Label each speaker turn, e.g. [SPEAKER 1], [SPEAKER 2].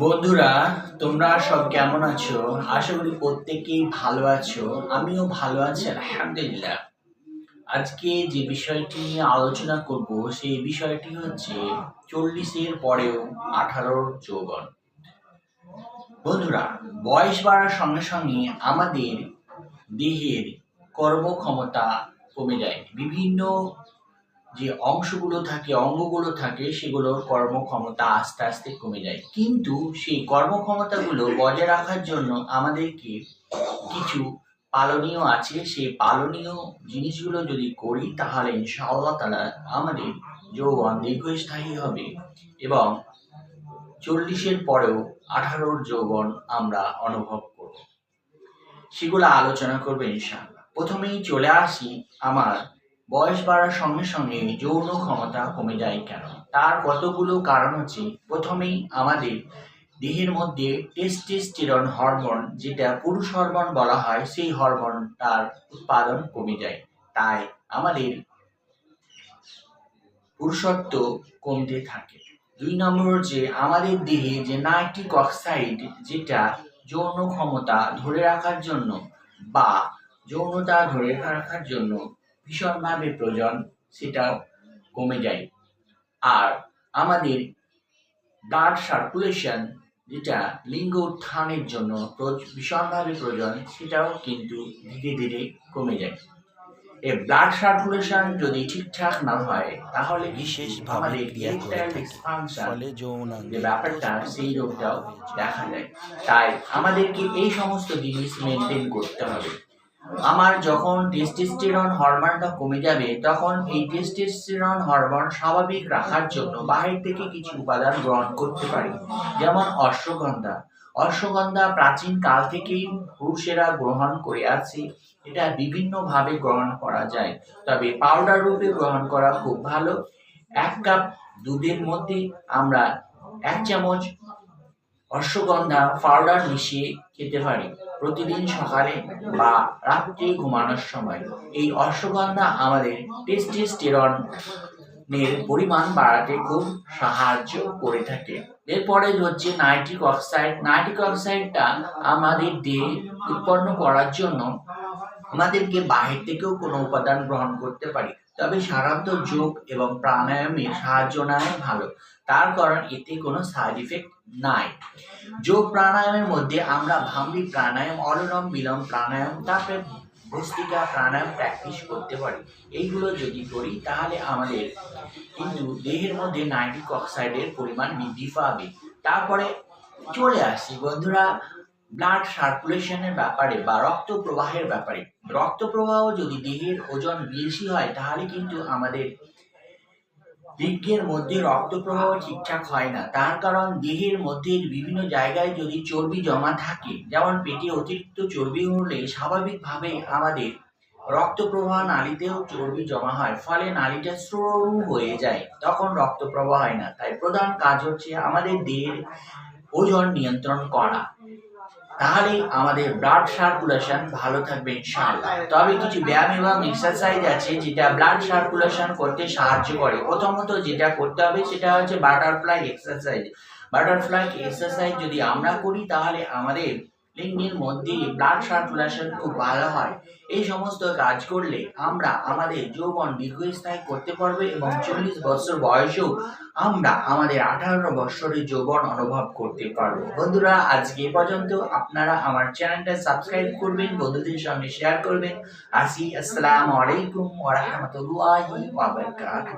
[SPEAKER 1] বন্ধুরা, তোমরা সব কেমন আছো? আশা করি প্রত্যেকেই ভালো আছো। আমিও ভালো আছি, আলহামদুলিল্লাহ। আজকে যে বিষয়টি নিয়ে আলোচনা করব সেই বিষয়টি হচ্ছে 40-এর পরেও 18-র যৌবন। বন্ধুরা, বয়স বাড়ার সঙ্গে সঙ্গে আমাদের দেহের কর্মক্ষমতা কমে যায়। বিভিন্ন যে অংশগুলো থাকে, অঙ্গগুলো থাকে, সেগুলোর কর্মক্ষমতা আস্তে আস্তে কমে যায়। কিন্তু সেই কর্মক্ষমতাগুলো বজায় রাখার জন্য আমাদেরকে কিছু পালনীয় আছে। সেই পালনীয় জিনিসগুলো যদি করি তাহলে ইনশাআল্লাহ তাআলা আমাদের যৌবন দীর্ঘস্থায়ী হবে এবং 40-এর পরেও 18-র যৌবন আমরা অনুভব করব। সেগুলো আলোচনা করবো ইনশাআল্লাহ। প্রথমেই চলে আসি, আমার বয়স বাড়ার সঙ্গে সঙ্গে যৌন ক্ষমতা কমে যায় কেন? তার কতগুলো কারণ হচ্ছে। প্রথমেই আমাদের দেহের মধ্যে টেস্টোস্টেরন হরমোন, যেটা পুরুষ হরমোন বলা হয়, সেই হরমোনটার উৎপাদন কমে যায়। তাই আমাদের পুরুষত্ব কমতে থাকে। 2 নম্বর হচ্ছে আমাদের দেহে যে নাইট্রিক অক্সাইড, যেটা যৌন ক্ষমতা ধরে রাখার জন্য বা যৌনতা ধরে রাখার জন্য ভীষণভাবে প্রয়োজন, সেটাও কমে যায়। আর আমাদের ব্লাড সার্কুলেশন, যেটা লিঙ্গ উত্থানের জন্য ভীষণভাবে প্রয়োজন, সেটাও কিন্তু ধীরে ধীরে কমে যায়। এই ব্লাড সার্কুলেশন যদি ঠিকঠাক না হয় তাহলে
[SPEAKER 2] বিশেষভাবে
[SPEAKER 1] আমাদের
[SPEAKER 2] ক্রিয়া করে
[SPEAKER 1] ইরেকটাইল
[SPEAKER 2] থাকে,
[SPEAKER 1] ডিসফাংশন
[SPEAKER 2] ফলে
[SPEAKER 1] যে
[SPEAKER 2] যৌনাঙ্গের
[SPEAKER 1] ব্যাপারটা,
[SPEAKER 2] দোষ
[SPEAKER 1] সেই
[SPEAKER 2] হয়ে
[SPEAKER 1] রোগটাও
[SPEAKER 2] যায়।
[SPEAKER 1] দেখা যায়। তাই আমাদেরকে এই সমস্ত জিনিস মেনটেন করতে হবে। আমার যখন টেস্টোস্টেরন হরমোনটা কমে যাবে, তখন এই টেস্টোস্টেরন হরমোন স্বাভাবিক রাখার জন্য বাহির থেকে কিছু উপাদান গ্রহণ করতে পারি, যেমন অশ্বগন্ধা। অশ্বগন্ধা প্রাচীন কাল থেকেই পুরুষেরা গ্রহণ করে আছে। এটা বিভিন্নভাবে গ্রহণ করা যায়, তবে পাউডার রূপে গ্রহণ করা খুব ভালো। 1 কাপ দুধের মধ্যে আমরা 1 চামচ অশ্বগন্ধা পাউডার মিশিয়ে খেতে পারি প্রতিদিন সকালে বা রাত্রে ঘুমানোর সময়। এই অশ্বগন্ধা আমাদের টেস্টোস্টেরনের পরিমাণ বাড়াতে খুব সাহায্য করে থাকে। এরপরে হচ্ছে নাইট্রিক অক্সাইড। নাইট্রিক অক্সাইডটা আমাদের দেহে উৎপন্ন করার জন্য আমাদেরকে বাহির থেকেও কোনো উপাদান গ্রহণ করতে পারি, তবে সাধারণত যোগ এবং প্রাণায়ামের সাহায্য নেওয়াই ভালো। তার কারণ এতে কোনো সাইড ইফেক্ট নাই। যোগ প্রাণায়ামের মধ্যে আমরা ভ্রামরী প্রাণায়াম, অনুলোম বিলোম প্রাণায়াম, তারপরে ভস্ত্রিকা প্রাণায়াম প্র্যাকটিস করতে পারি। এইগুলো যদি করি তাহলে আমাদের কিন্তু দেহের মধ্যে নাইট্রিক অক্সাইডের পরিমাণ বৃদ্ধি পাবে। তারপরে চলে আসি বন্ধুরা ব্লাড সার্কুলেশনের ব্যাপারে বা রক্ত প্রবাহের ব্যাপারে। রক্ত প্রবাহ যদি দেহের ওজন বেশি হয় তাহলে কিন্তু আমাদের দেহের মধ্যে রক্ত প্রবাহ ঠিকঠাক হয় না। তার কারণ দেহের মধ্যে বিভিন্ন জায়গায় যদি চর্বি জমা থাকে, যেমন পেটে অতিরিক্ত চর্বি হলে স্বাভাবিকভাবে আমাদের রক্ত প্রবাহ নালীতেও চর্বি জমা হয়, ফলে নালীটা সরু হয়ে যায়, তখন রক্ত প্রবাহ হয় না। তাই প্রধান কাজ হচ্ছে আমাদের দেহের ওজন নিয়ন্ত্রণ করা, তাহলেই আমাদের ব্লাড সার্কুলেশন ভালো থাকবে ইনশাআল্লাহ। তবে কিছু ব্যায়াম এবং এক্সারসাইজ আছে যেটা ব্লাড সার্কুলেশন করতে সাহায্য করে। প্রথমত যেটা করতে হবে সেটা হচ্ছে বাটারফ্লাই এক্সারসাইজ। বাটারফ্লাই এক্সারসাইজ যদি আমরা করি তাহলে আমাদের লিঙ্গের মধ্যে ব্লাড সার্কুলেশন খুব ভালো হয়। এই সমস্ত কাজ করলে আমরা আমাদের যৌবন দীর্ঘস্থায়ী করতে পারবো এবং 40 বছর বয়সেও আমরা আমাদের 18 বছরের যৌবন অনুভব করতে পারবো। বন্ধুরা, আজকে এ পর্যন্ত। আপনারা আমার চ্যানেলটা সাবস্ক্রাইব করবেন, বন্ধুদের সঙ্গে শেয়ার করবেন। আসি, আসসালামু আলাইকুম ওয়া রাহমাতুল্লাহি ওয়া বারাকাতুহু।